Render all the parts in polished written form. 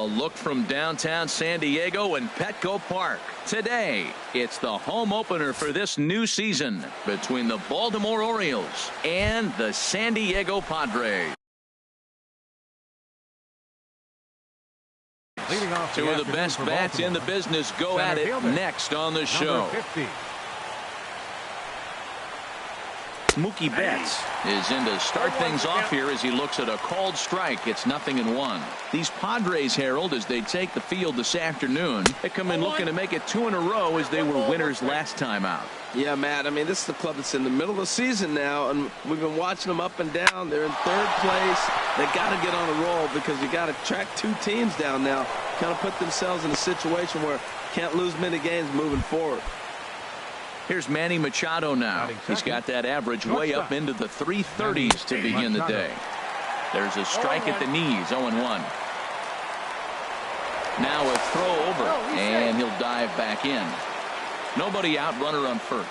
look from downtown San Diego and Petco Park. Today, it's the home opener for this new season between the Baltimore Orioles and the San Diego Padres. Two of the best bats in the business go at it next on the show. Mookie Betts is in to start things off here as he looks at a called strike. It's 0-1. These Padres, Harold, as they take the field this afternoon, they come in looking to make it 2 in a row as they were winners last time out. Yeah, Matt, I mean, this is the club that's in the middle of the season now, and we've been watching them up and down. They're in 3rd place. They got to get on a roll because you got to track 2 teams down now, kind of put themselves in a situation where can't lose many games moving forward. Here's Manny Machado now. He's got that average way up into the 330s to begin the day. There's a strike at the knees, 0-1. Now a throw over, and he'll dive back in. Nobody out, runner on first.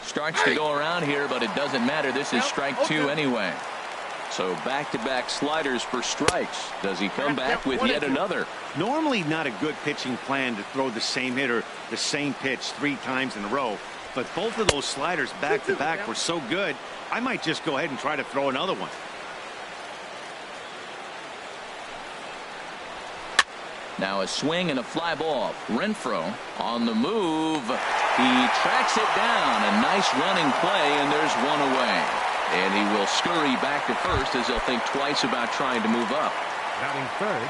Starts to go around here, but it doesn't matter. This is strike 2 anyway. So back-to-back sliders for strikes. Does he come back with yet another? Normally not a good pitching plan to throw the same hitter the same pitch 3 times in a row, but both of those sliders back-to-back were so good, I might just go ahead and try to throw another one. Now a swing and a fly ball. Renfroe on the move. He tracks it down. A nice running play, and there's one away. And he will scurry back to first as he'll think twice about trying to move up.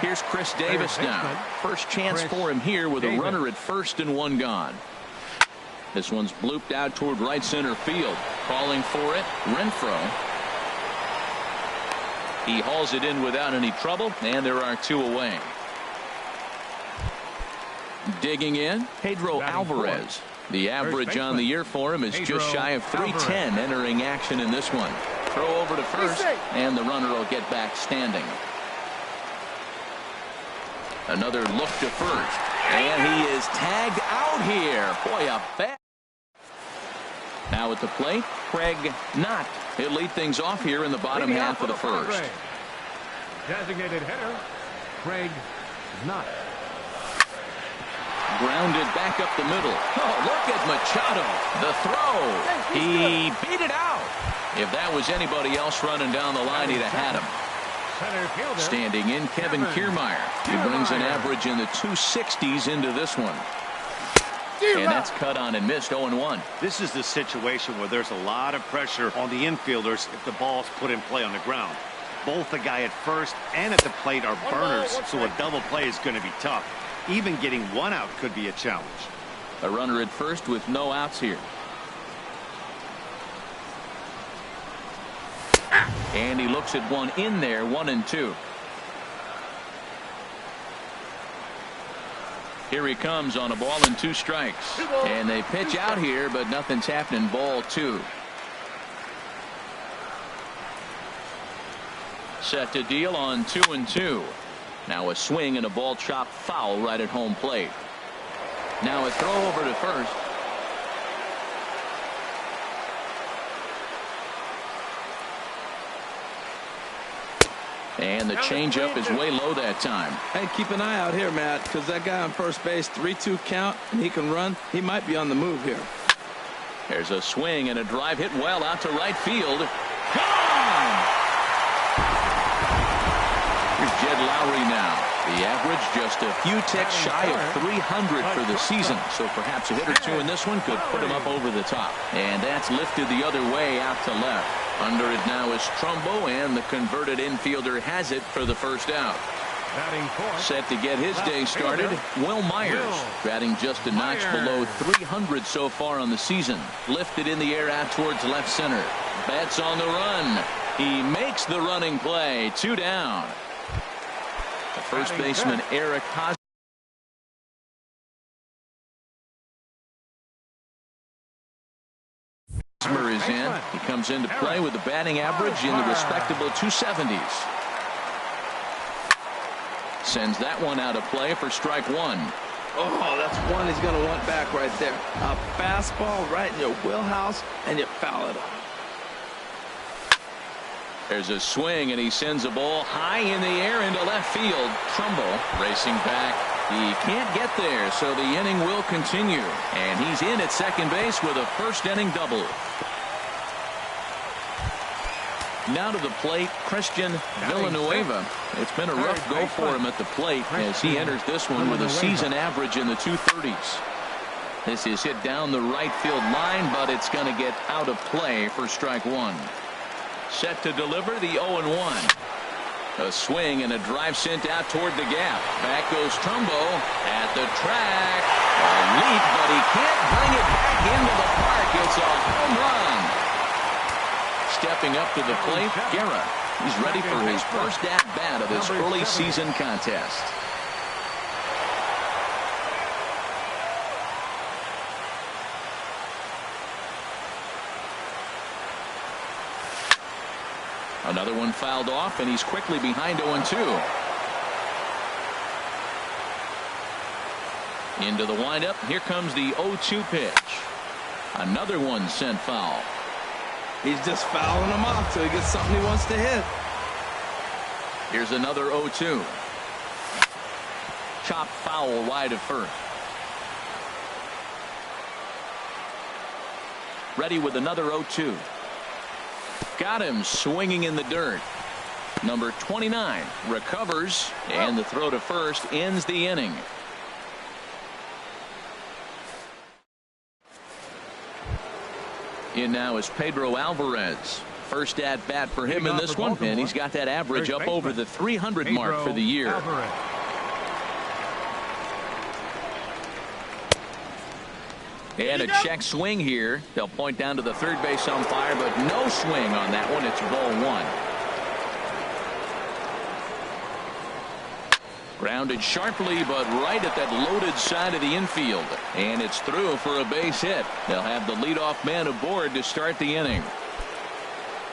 Here's Chris Davis now. First chance for him here with a runner at first and 1 gone. This one's blooped out toward right center field. Calling for it, Renfroe. He hauls it in without any trouble, and there are 2 away. Digging in, Pedro Alvarez. The average on the year for him is just shy of 310 entering action in this one. Throw over to first, and the runner will get back standing. Another look to first, and he is tagged out here. Boy, a fat. Now at the plate, Craig Knott. He'll lead things off here in the bottom half of the first. Designated hitter, Craig Knott. Grounded back up the middle. Oh, look at Machado. The throw. He beat it out. If that was anybody else running down the line, he'd have had him. Standing in, Kevin Kiermaier. He brings an average in the 260s into this one. And that's cut on and missed, 0-1. This is the situation where there's a lot of pressure on the infielders if the ball's put in play on the ground. Both the guy at first and at the plate are burners, so a double play is going to be tough. Even getting 1 out could be a challenge. A runner at first with no outs here. And he looks at one in there, 1-2. Here he comes on a ball and 2 strikes. And they pitch out here, but nothing's happening. Ball 2. Set to deal on 2-2. Now a swing and a ball chopped foul right at home plate. Now a throw over to first. And the changeup is way low that time. Hey, keep an eye out here, Matt, because that guy on first base, 3-2 count, and he can run. He might be on the move here. There's a swing and a drive hit well out to right field. Gone! Here's Jed Lowry now. The average just a few ticks shy of 300 for the season. So perhaps a hit or 2 in this one could put him up over the top. And that's lifted the other way out to left. Under it now is Trumbo, and the converted infielder has it for the first out. Set to get his day started, Will Myers, batting just a notch below 300 so far on the season. Lifted in the air out towards left center. Betts on the run. He makes the running play. 2 down. The first baseman, Eric Hosmer, is in. He comes into play with a batting average in the respectable 270s. Sends that one out of play for strike 1. Oh, that's one he's going to want back right there. A fastball right in your wheelhouse, and you foul it off. There's a swing, and he sends a ball high in the air into left field. Trumbo racing back. He can't get there, so the inning will continue. And he's in at second base with a first-inning double. Now to the plate, Christian Villanueva. It's been a rough go for him at the plate as he enters this one with a season average in the 230s. This is hit down the right field line, but it's going to get out of play for strike one. Set to deliver the 0-1. A swing and a drive sent out toward the gap. Back goes Trumbo at the track. A leap, but he can't bring it back into the park. It's a home run. Stepping up to the plate, Guerra. He's ready for his first at-bat of this early season contest. Another one fouled off, and he's quickly behind 0-2. Into the windup. Here comes the 0-2 pitch. Another one sent foul. He's just fouling them off till he gets something he wants to hit. Here's another 0-2. Chop foul wide of first. Ready with another 0-2. Got him swinging in the dirt. Number 29 recovers, and the throw to first ends the inning. In now is Pedro Alvarez. First at bat for him in this one, and he's got that average up over the 300 mark for the year. And a check swing here. They'll point down to the third base umpire, but no swing on that one. It's ball one. Grounded sharply, but right at that loaded side of the infield. And it's through for a base hit. They'll have the leadoff man aboard to start the inning.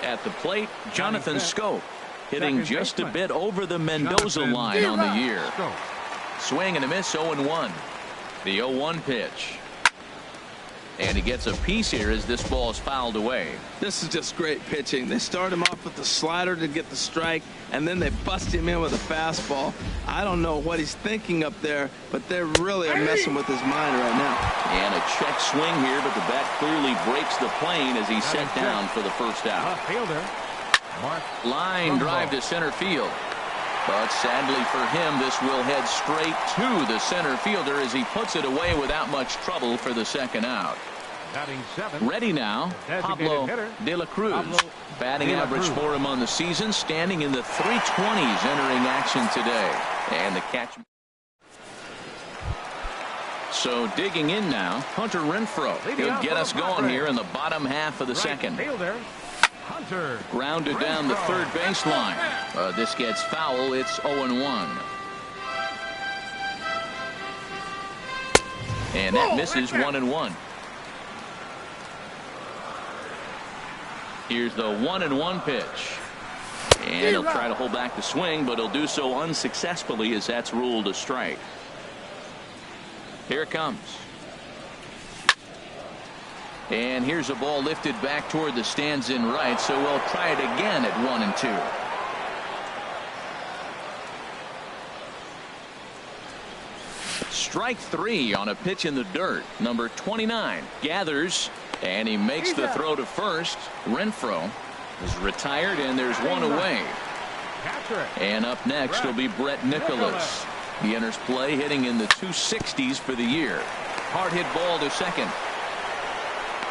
At the plate, Jonathan Scope, hitting just a bit over the Mendoza line on the year. Swing and a miss, 0-1. The 0-1 pitch. And he gets a piece here as this ball is fouled away. This is just great pitching. They start him off with the slider to get the strike, and then they bust him in with a fastball. I don't know what he's thinking up there, but they really are messing with his mind right now. And a check swing here, but the bat clearly breaks the plane as he's set down for the first out. Line drive to center field. But sadly for him, this will head straight to the center fielder as he puts it away without much trouble for the second out. Ready now, Pablo De La Cruz. Batting average for him on the season, standing in the 320s entering action today. And the catch. So digging in now, Hunter Renfroe. He'll get us going here in the bottom half of the second. Grounded down the third baseline. This gets foul. It's 0-1. And that misses 1-1. Here's the 1-1 pitch. And he'll try to hold back the swing, but he'll do so unsuccessfully as that's ruled a strike. Here it comes. And here's a ball lifted back toward the stands in right, so we'll try it again at 1-2. Strike three on a pitch in the dirt. Number 29 gathers, and he makes the throw to first. Renfroe is retired, and there's one away. And up next will be Brett Nicholas. He enters play hitting in the 260s for the year. Hard hit ball to second.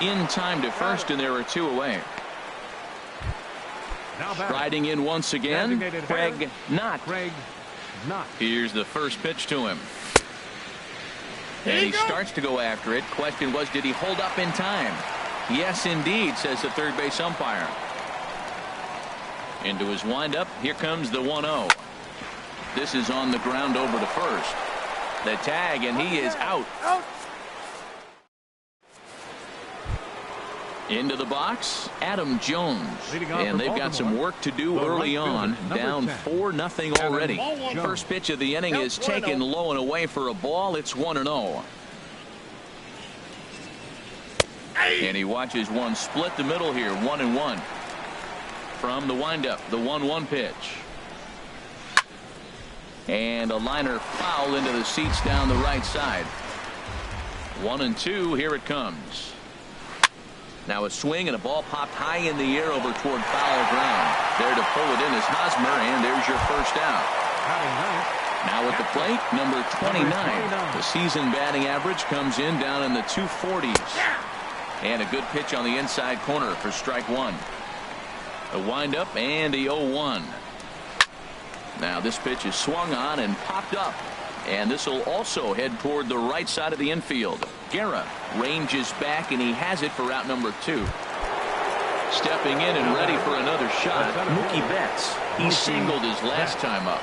In time to first, and there are two away. Striding in once again, Craig Knott. Here's the first pitch to him. And he starts to go after it. Question was, did he hold up in time? Yes, indeed, says the third base umpire. Into his windup. Here comes the 1-0. This is on the ground over to first. The tag, and he is out. Into the box, Adam Jones. And they've got some work to do early on. Down 4-0 already. First pitch of the inning is taken low and away for a ball. It's 1-0. And he watches one split the middle here. 1-1. from the windup, the 1-1 pitch. And a liner foul into the seats down the right side. 1-2. Here it comes. Now a swing and a ball popped high in the air over toward foul ground. There to pull it in is Hosmer, and there's your first out. Now at the plate, number 29. The season batting average comes in down in the 240s. And a good pitch on the inside corner for strike one. A windup and a 0-1. Now this pitch is swung on and popped up. And this will also head toward the right side of the infield. Guerra ranges back, and he has it for out number 2. Stepping in and ready for another shot, Mookie Betts. He singled his last time up.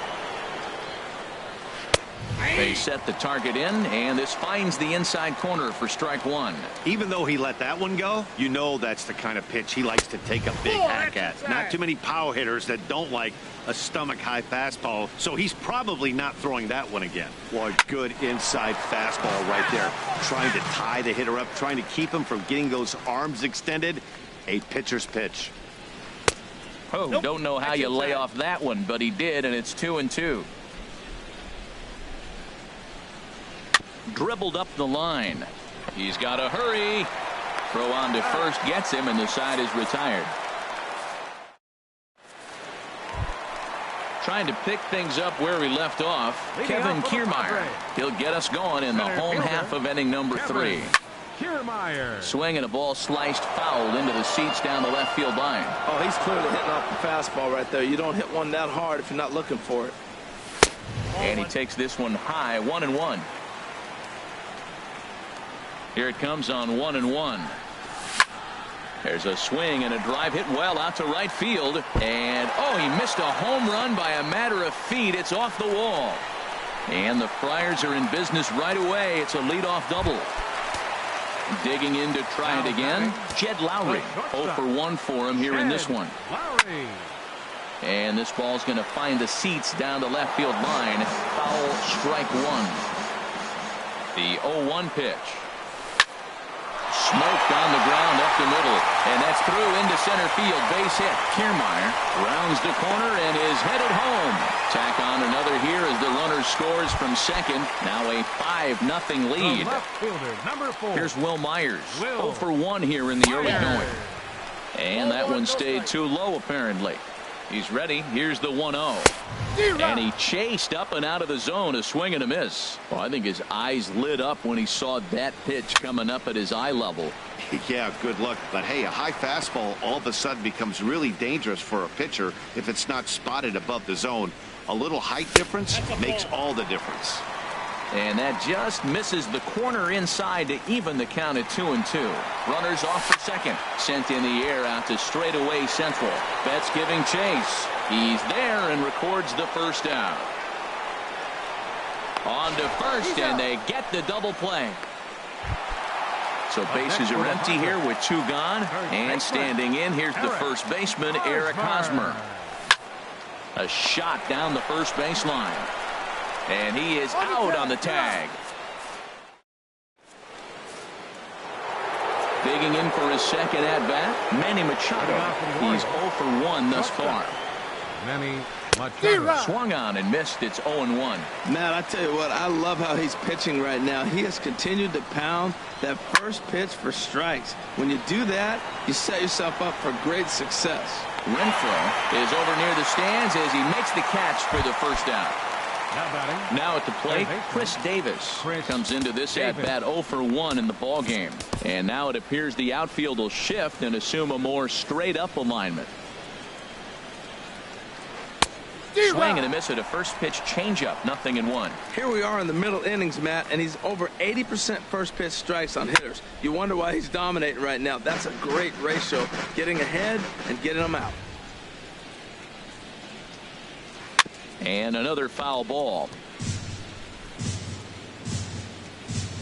They set the target in, and this finds the inside corner for strike one. Even though he let that one go, you know that's the kind of pitch he likes to take a big hack at. Not too many power hitters that don't like a stomach-high fastball, so he's probably not throwing that one again. Boy, good inside fastball right there. Trying to tie the hitter up, trying to keep him from getting those arms extended. A pitcher's pitch. Oh, don't know how you lay off that one, but he did, and it's 2-2. Dribbled up the line. He's got to hurry. Throw on to first gets him, and the side is retired. Trying to pick things up where we left off, Kevin Kiermaier. He'll get us going in the home half of inning number 3. Kiermaier. Swing and a ball sliced foul into the seats down the left field line. Oh, he's clearly hitting off the fastball right there. You don't hit one that hard if you're not looking for it. And he takes this one high, 1-1. Here it comes on 1-1. There's a swing and a drive hit well out to right field. And, oh, he missed a home run by a matter of feet. It's off the wall. And the Friars are in business right away. It's a leadoff double. Digging in to try it again, Jed Lowry. 0 for 1 for him here in this one. And this ball's going to find the seats down the left field line. Foul, strike one. The 0-1 pitch. Smoked on the ground up the middle, and that's through into center field. Base hit. Kiermaier rounds the corner and is headed home. Tack on another here as the runner scores from second. Now a 5-0 lead. Number 4. Here's Will Myers. 0 for 1 here in the early going. And that one stayed too low apparently. He's ready. Here's the 1-0. And he chased up and out of the zone, a swing and a miss. Well, I think his eyes lit up when he saw that pitch coming up at his eye level. Yeah, good luck. But hey, a high fastball all of a sudden becomes really dangerous for a pitcher if it's not spotted above the zone. A little height difference makes all the difference. And that just misses the corner inside to even the count at 2-2. Runners off for second. Sent in the air out to straightaway central. Betts giving chase. He's there and records the first out. On to first, and they get the double play. So bases are empty here with 2 gone. And standing in, here's the first baseman, Eric Hosmer. A shot down the first baseline. And he is out on the tag. Digging in for his second at-bat, Manny Machado. He's 0 for 1 thus far. Manny Machado. Swung on and missed. It's 0-1. Matt, I tell you what, I love how he's pitching right now. He has continued to pound that first pitch for strikes. When you do that, you set yourself up for great success. Renfroe is over near the stands as he makes the catch for the first out. Now at the plate, Chris Davis comes into this at-bat 0 for 1 in the ballgame. And now it appears the outfield will shift and assume a more straight-up alignment. Swing and a miss at a first pitch changeup, 0-1. Here we are in the middle innings, Matt, and he's over 80% first pitch strikes on hitters. You wonder why he's dominating right now. That's a great ratio, getting ahead and getting them out. And another foul ball.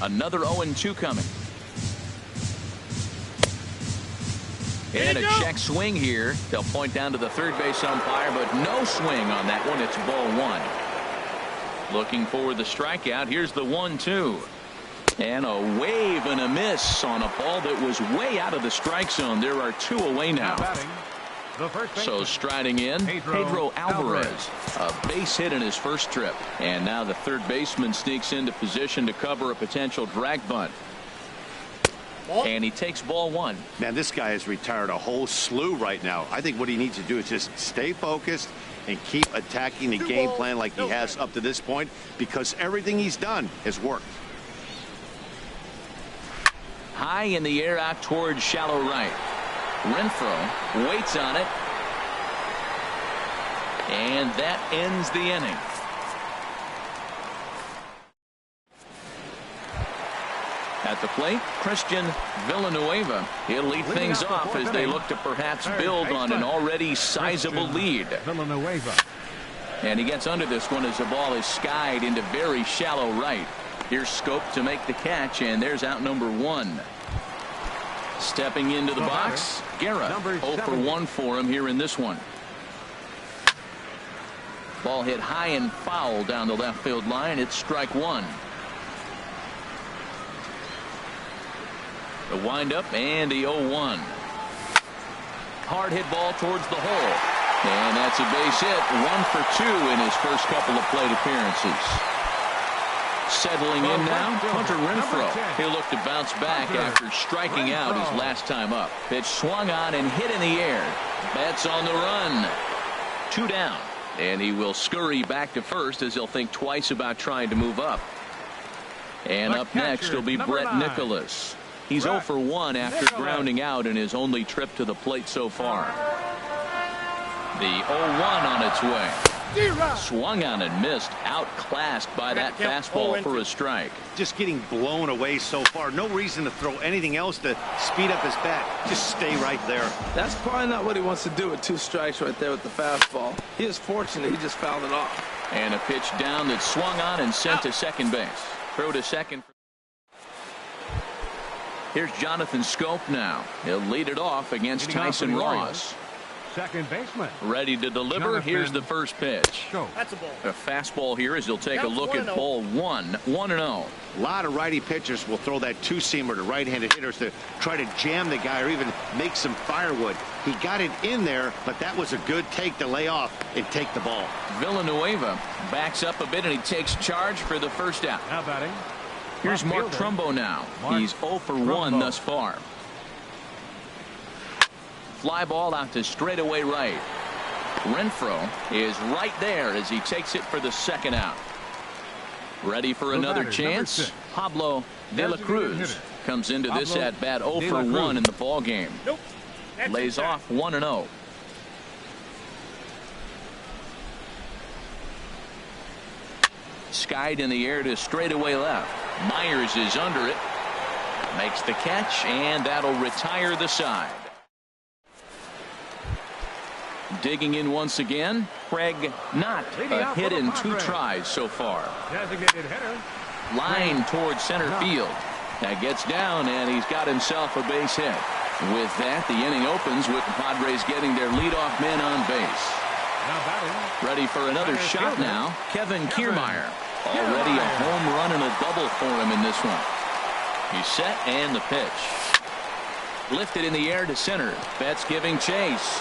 Another 0-2 coming. And a check swing here. They'll point down to the third base umpire, but no swing on that one. It's ball 1. Looking for the strikeout. Here's the 1-2. And a wave and a miss on a ball that was way out of the strike zone. There are 2 away now. The first So baseman. striding in, Pedro Alvarez. A base hit in his first trip. And now the third baseman sneaks into position to cover a potential drag bunt. And he takes ball one. Man, this guy has retired a whole slew right now. I think what he needs to do is just stay focused and keep attacking the game plan like he has up to this point, because everything he's done has worked. High in the air out towards shallow right. Renfroe waits on it. And that ends the inning. At the plate, Christian Villanueva. He'll lead things off as they look to perhaps build on an already sizable lead. Villanueva. And he gets under this one as the ball is skied into very shallow right. Here's Scope to make the catch, and there's out number one. Stepping into the box, Guerra. 0 for 1 for him here in this one. Ball hit high and foul down the left field line. It's strike one. The windup and the 0-1. Hard hit ball towards the hole. And that's a base hit. 1 for 2 in his first couple of plate appearances. Settling in now, Hunter Renfroe. He'll look to bounce back after striking out his last time up. Pitch swung on and hit in the air. Bats on the run. 2 down. And he will scurry back to first as he'll think twice about trying to move up. And up next will be Brett Nicholas. He's 0 for 1 after grounding out in his only trip to the plate so far. The 0-1 on its way. Swung on and missed. Outclassed by that fastball for a strike. Just getting blown away so far. No reason to throw anything else to speed up his bat. Just stay right there. That's probably not what he wants to do with 2 strikes right there with the fastball. He is fortunate he just fouled it off. And a pitch down that swung on and sent to second base. Throw to second. Here's Jonathan Scope now. He'll lead it off against Tyson Ross. Second baseman. Ready to deliver. Jonathan. Here's the first pitch. That's a ball. A fastball here as he'll take a look at ball 1. 1-0. A lot of righty pitchers will throw that 2-seamer to right-handed hitters to try to jam the guy or even make some firewood. He got it in there, but that was a good take to lay off and take the ball. Villanueva backs up a bit and he takes charge for the first out. Now batting. Here's Mark Trumbo now. He's 0 for 1 thus far. Fly ball out to straightaway right. Renfroe is right there as he takes it for the second out. Ready for another chance. Pablo De La Cruz comes into this at bat 0 for 1 in the ball game. Lays off 1-0. Skied in the air to straightaway left. Myers is under it. Makes the catch, and that'll retire the side. Digging in once again, Craig Knott. A hit in 2 tries so far. Designated hitter. Line towards center field. That gets down, and he's got himself a base hit. With that, the inning opens with the Padres getting their leadoff man on base. Now batting. Ready for another shot now. Kevin Kiermaier. Already a home run and a double for him in this one. He's set and the pitch. Lifted in the air to center. Betts giving chase.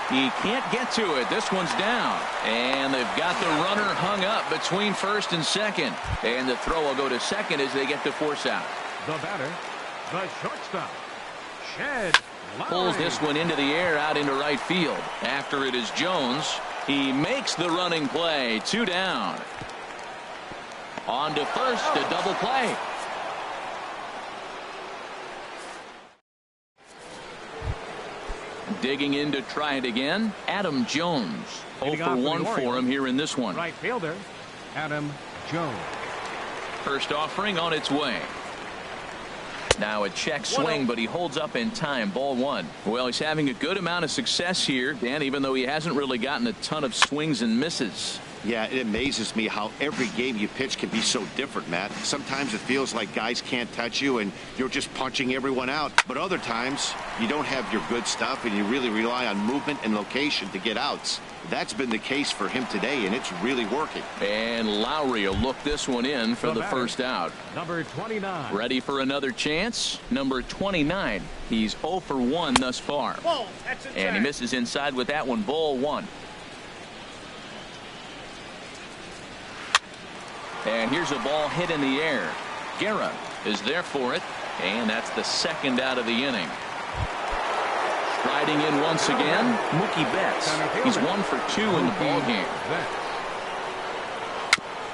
He can't get to it. This one's down. And they've got the runner hung up between first and second. And the throw will go to second as they get to force out. The batter. The shortstop. Shed. Pulls this one into the air out into right field. After it is Jones. He makes the running play. 2 down. On to first, a double play. Digging in to try it again. Adam Jones. 0 for 1 for him here in this one. Right fielder. Adam Jones. First offering on its way. Now a check swing, but he holds up in time. Ball 1. Well, he's having a good amount of success here, Dan, even though he hasn't really gotten a ton of swings and misses. Yeah, it amazes me how every game you pitch can be so different, Matt. Sometimes it feels like guys can't touch you and you're just punching everyone out. But other times, you don't have your good stuff and you really rely on movement and location to get outs. That's been the case for him today, and it's really working. And Lowry will look this one in for the first out. Number 29. Ready for another chance? Number 29. He's 0 for 1 thus far. And he misses inside with that one. Ball 1. And here's a ball hit in the air. Guerra is there for it, and that's the second out of the inning. Striding in once again, Mookie Betts. He's 1 for 2 in the ball game.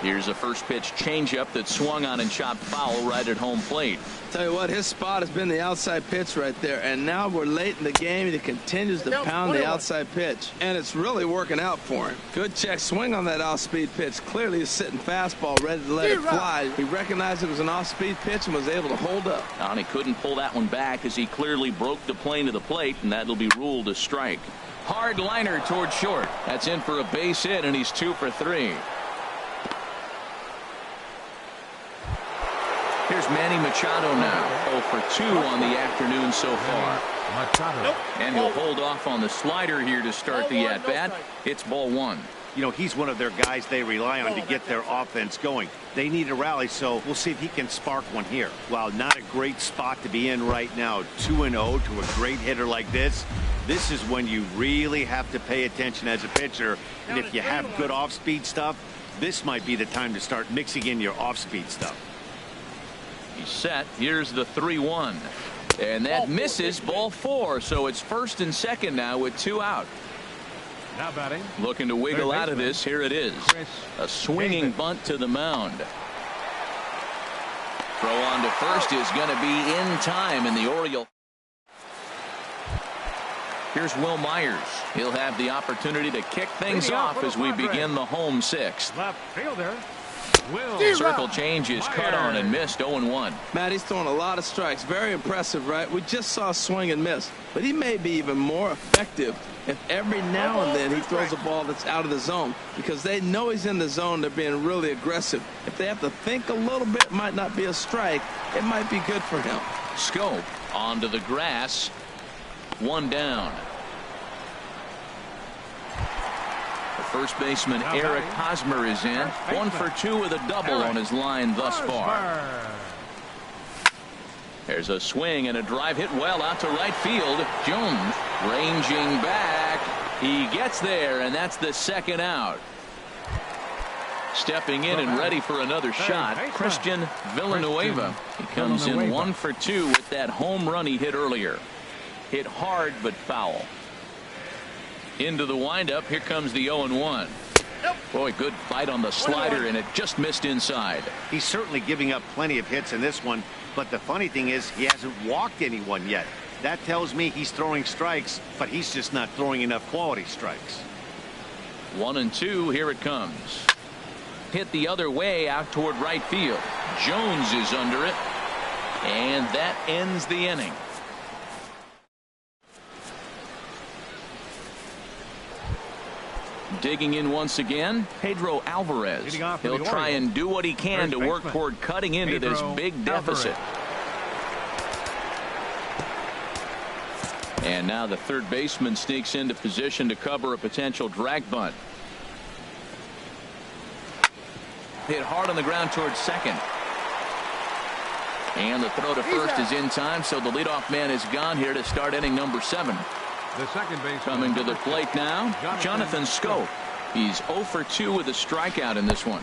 Here's a first pitch changeup that swung on and chopped foul right at home plate. Tell you what, his spot has been the outside pitch right there, and now we're late in the game and he continues to pound the outside pitch, and it's really working out for him. Good check swing on that off-speed pitch. Clearly he's sitting fastball ready to let it fly. He recognized it was an off-speed pitch and was able to hold up. And he couldn't pull that one back as he clearly broke the plane to the plate, and that'll be ruled a strike. Hard liner toward short. That's in for a base hit, and he's 2 for 3. Here's Manny Machado now, 0 for 2 on the afternoon so far. Machado. And he'll hold off on the slider here to start the at-bat. It's ball 1. You know, he's one of their guys they rely on to get their offense going. They need a rally, so we'll see if he can spark one here. While not a great spot to be in right now, 2-0 to a great hitter like this, this is when you really have to pay attention as a pitcher. And if you have good off-speed stuff, this might be the time to start mixing in your off-speed stuff. He's set. Here's the 3-1. And that misses, ball 4. So it's first and second now with 2 out. Now batting. Looking to wiggle out of this. Here it is. A swinging bunt to the mound. Throw on to first is going to be in time, and the Oriole. Here's Will Myers. He'll have the opportunity to kick things off as we begin the home 6th. Left fielder. Circle change is cut on and missed. 0-1. Matt, he's throwing a lot of strikes. Very impressive, right? We just saw swing and miss, but he may be even more effective if every now and then he throws a ball that's out of the zone, because they know he's in the zone. They're being really aggressive. If they have to think a little bit, it might not be a strike. It might be good for him. Scope onto the grass. 1 down. First baseman Eric Hosmer is in. 1 for 2 with a double on his line thus far. There's a swing and a drive hit well out to right field. Jones ranging back. He gets there, and that's the second out. Stepping in and ready for another shot, Christian Villanueva. He comes in 1 for 2 with that home run he hit earlier. Hit hard but foul. Into the windup. Here comes the 0-1. Boy, good fight on the slider, and it just missed inside. He's certainly giving up plenty of hits in this one, but the funny thing is he hasn't walked anyone yet. That tells me he's throwing strikes, but he's just not throwing enough quality strikes. 1-2. Here it comes. Hit the other way out toward right field. Jones is under it, and that ends the inning. Digging in once again, Pedro Alvarez. He'll try and do what he can to work toward cutting into this big deficit. And now the third baseman sneaks into position to cover a potential drag bunt. Hit hard on the ground towards second. And the throw to first is in time, so the leadoff man is gone here to start inning number 7. The second baseman coming to the plate now, Jonathan Scope. He's 0 for 2 with a strikeout in this one.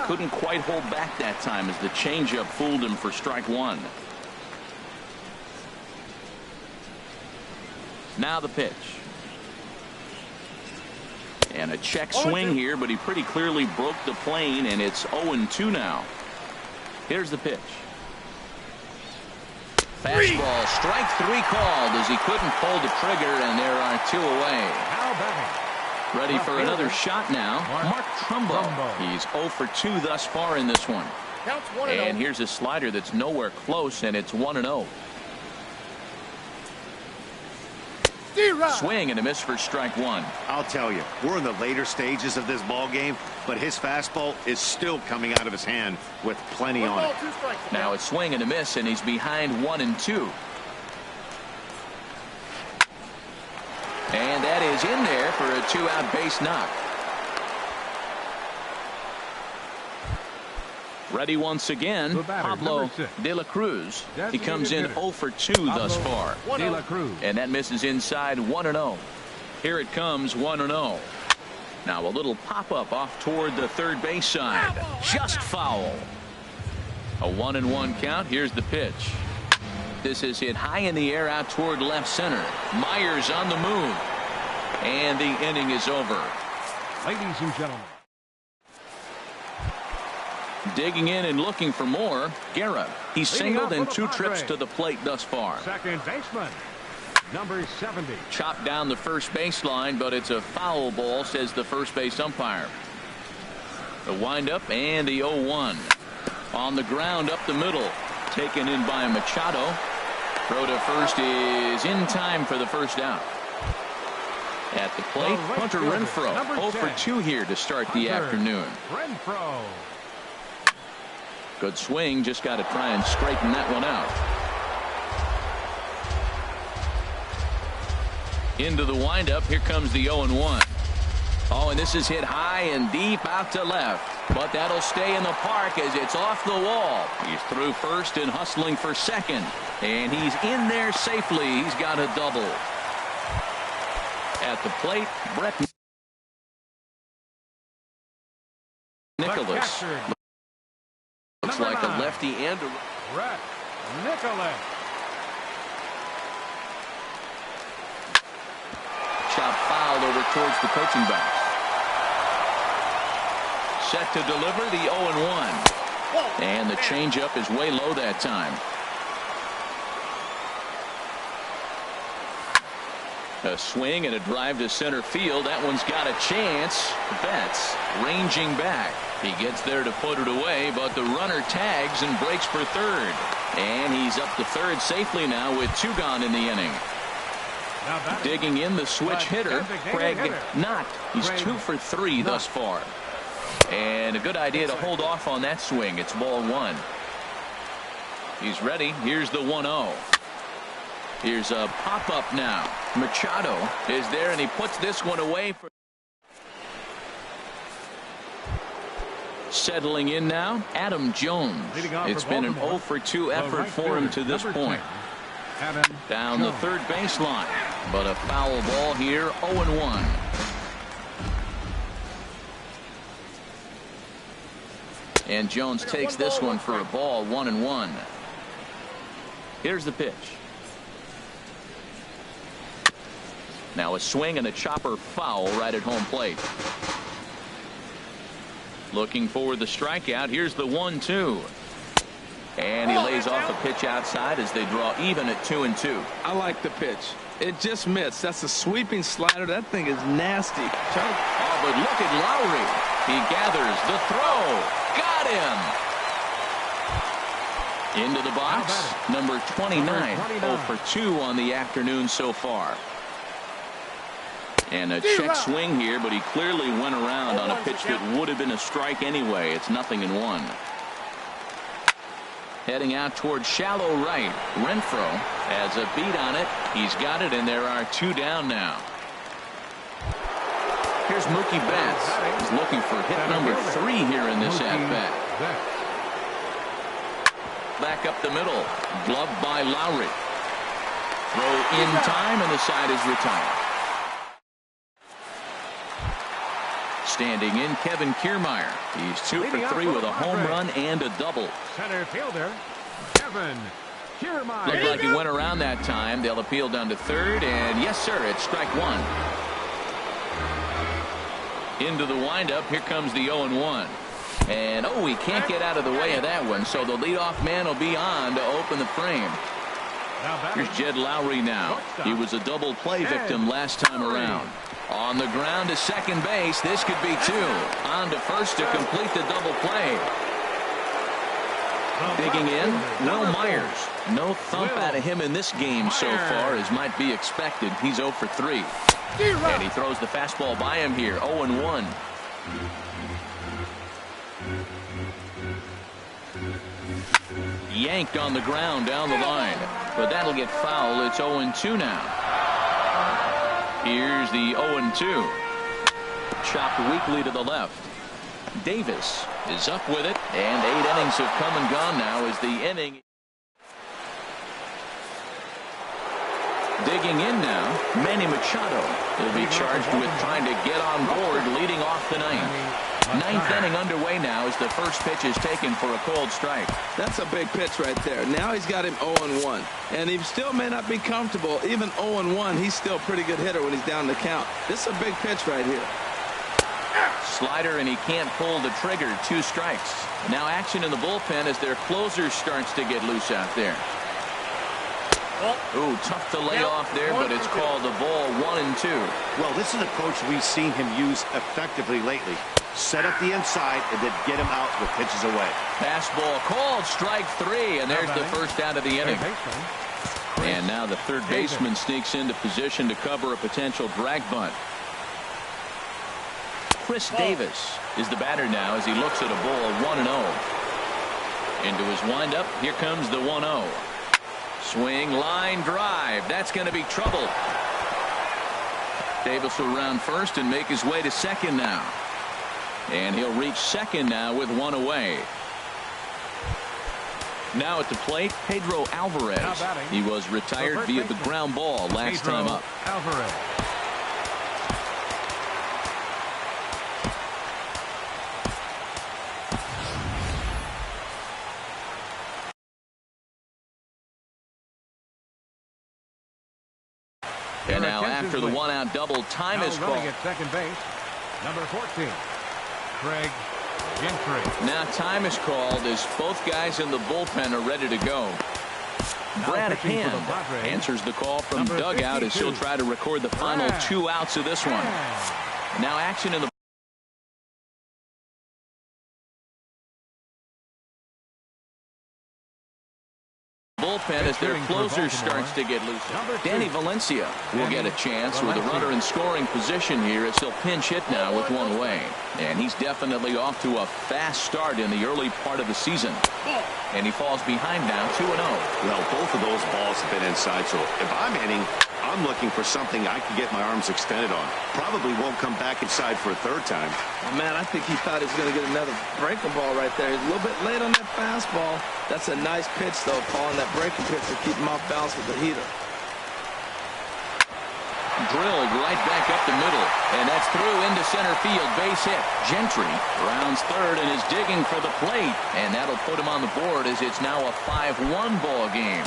Couldn't quite hold back that time as the changeup fooled him for strike 1. Now the pitch. And a check swing here, but he pretty clearly broke the plane, and it's 0-2 now. Here's the pitch. Fastball, strike 3 called as he couldn't pull the trigger, and there are 2 away. Ready for another shot now, Mark Trumbo. He's 0 for 2 thus far in this one. And here's a slider that's nowhere close, and it's 1-0. Swing and a miss for strike one. I'll tell you, we're in the later stages of this ball game, but his fastball is still coming out of his hand with plenty on it. Now a swing and a miss, and he's behind 1-2. And that is in there for a 2-out base knock. Ready once again, Pablo De La Cruz. He comes in 0 for 2 thus far. De La Cruz. And that misses inside 1-0. Here it comes 1-0. Now a little pop-up off toward the third base side. Just foul. A 1-1 count. Here's the pitch. This is hit high in the air out toward left center. Myers on the move. And the inning is over. Ladies and gentlemen. Digging in and looking for more, Guerra. He's singled in 2 trips to the plate thus far. Second baseman, number 70. Chopped down the first baseline, but it's a foul ball, says the first base umpire. The windup and the 0-1. On the ground up the middle. Taken in by Machado. Throw to first is in time for the first out. At the plate, Hunter Renfroe. 0 for 2 here to start the afternoon. Renfroe. Good swing, just got to try and straighten that one out. Into the windup, here comes the 0-1. Oh, and this is hit high and deep out to left. But that'll stay in the park as it's off the wall. He's through first and hustling for second. And he's in there safely. He's got a double. At the plate, Brett Nicholas. Looks like a lefty and a... Brett Nicholas. Chop fouled over towards the coaching box. Set to deliver the 0-1. And the changeup is way low that time. A swing and a drive to center field. That one's got a chance. Betts ranging back. He gets there to put it away, but the runner tags and breaks for third. And he's up to third safely now with 2 gone in the inning. Digging in the switch hitter, Craig Knott. He's 2 for 3 thus far. And a good idea to hold off on that swing. It's ball 1. He's ready. Here's the 1-0. Here's a pop-up now. Machado is there, and he puts this one away. Settling in now, Adam Jones. It's been an 0 for 2 effort for him to this point. Down the third baseline, but a foul ball here, 0-1. And Jones takes this one for a ball, 1-1. Here's the pitch. Now a swing and a chopper foul right at home plate. Looking for the strikeout. Here's the 1-2. And he lays off a pitch outside as they draw even at 2-2. I like the pitch. It just missed. That's a sweeping slider. That thing is nasty. Oh, but look at Lowry. He gathers the throw. Got him. Into the box. Number 29. 0 for 2 on the afternoon so far. And a check swing here, but he clearly went around on a pitch that would have been a strike anyway. It's 0-1. Heading out toward shallow right. Renfroe has a beat on it. He's got it, and there are 2 down now. Here's Mookie Betts. He's looking for hit number 3 here in this at-bat. Back up the middle. Gloved by Lowry. Throw in time, and the side is retired. Standing in, Kevin Kiermaier. He's 2 for 3 with a home run and a double. Center fielder, Kevin Kiermaier. Looked like he went around that time. They'll appeal down to third, and yes, sir, it's strike 1. Into the windup. Here comes the 0-1. And, oh, he can't get out of the way of that one, so the leadoff man will be on to open the frame. Here's Jed Lowry now. He was a double play victim last time around. On the ground to second base. This could be 2. On to first to complete the double play. Digging in, Will Myers. No thump out of him in this game so far, as might be expected. He's 0 for 3. And he throws the fastball by him here, 0-1. Yanked on the ground down the line, but that'll get foul. It's 0-2 now. Here's the 0-2. Chopped weakly to the left. Davis is up with it, and 8 innings have come and gone now as the inning. Digging in now, Manny Machado. He'll be charged with trying to get on board, leading off the ninth. Ninth inning underway now as the first pitch is taken for a cold strike. That's a big pitch right there. Now he's got him 0-1. And he still may not be comfortable. Even 0-1, he's still a pretty good hitter when he's down the count. This is a big pitch right here. Slider, and he can't pull the trigger. 2 strikes. Now action in the bullpen as their closer starts to get loose out there. Ooh, tough to lay off there, but it's called the ball 1-2. Well, this is an approach we've seen him use effectively lately. Set up the inside and then get him out with pitches away. Fastball called, strike 3, and there's the first out of the inning. And now the third baseman sneaks into position to cover a potential drag bunt. Chris Davis is the batter now as he looks at a ball 1-0. Into his windup, here comes the 1-0. Swing, line drive. That's going to be trouble. Davis will round first and make his way to second now. And he'll reach second now with 1 away. Now at the plate, Pedro Alvarez. He was retired via the ground ball last time up. Alvarez. And now after the 1-out double, time is called. At second base, number 14, Craig Gentry. Now time is called as both guys in the bullpen are ready to go. Brad Hand answers the call from dugout as he'll try to record the final 2 outs of this one. Now action in the bullpen as their closer starts to get loose. Danny Valencia will get a chance with a runner in scoring position here as he'll pinch hit now with 1 away. And he's definitely off to a fast start in the early part of the season. And he falls behind now 2-0. Well, both of those balls have been inside, so if I'm hitting, I'm looking for something I can get my arms extended on. Probably won't come back inside for a 3rd time. Oh, man, I think he thought he was going to get another breaking ball right there. He's a little bit late on that fastball. That's a nice pitch, though, calling that breaking pitch to keep him off balance with the heater. Drilled right back up the middle, and that's through into center field. Base hit. Gentry rounds third and is digging for the plate, and that'll put him on the board as it's now a 5-1 ball game.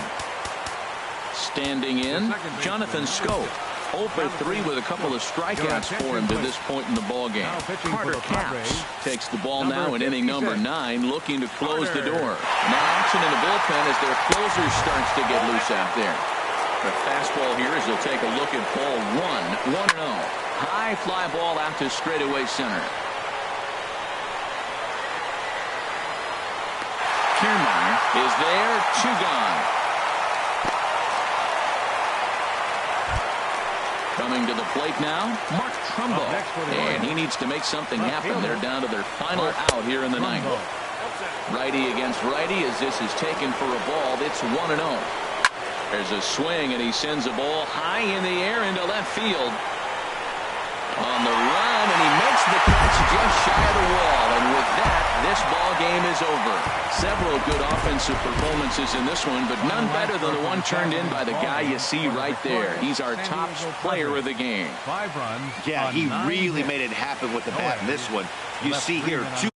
Standing in, Jonathan Scope. 0 for 3 with a couple of strikeouts for him to this point in the ball game. Carter Capps takes the ball now in inning number 9, looking to close the door. Now action in the bullpen as their closer starts to get loose out there. The fastball here as he'll take a look at ball 1, 1-0. High fly ball out to straightaway center. Kiermaier is there, 2 gone. Coming to the plate now, Mark Trumbo. And he needs to make something happen. They're down to their final out here in the 9th. Righty against righty as this is taken for a ball. It's 1-0. There's a swing, and he sends a ball high in the air into left field. On the run, and he makes the catch just shy of the wall. And with that, this ball game is over. Several good offensive performances in this one, but none better than the one turned in by the guy you see right there. He's our top player of the game. 5 runs. Yeah, he really made it happen with the bat in this one. You see here 2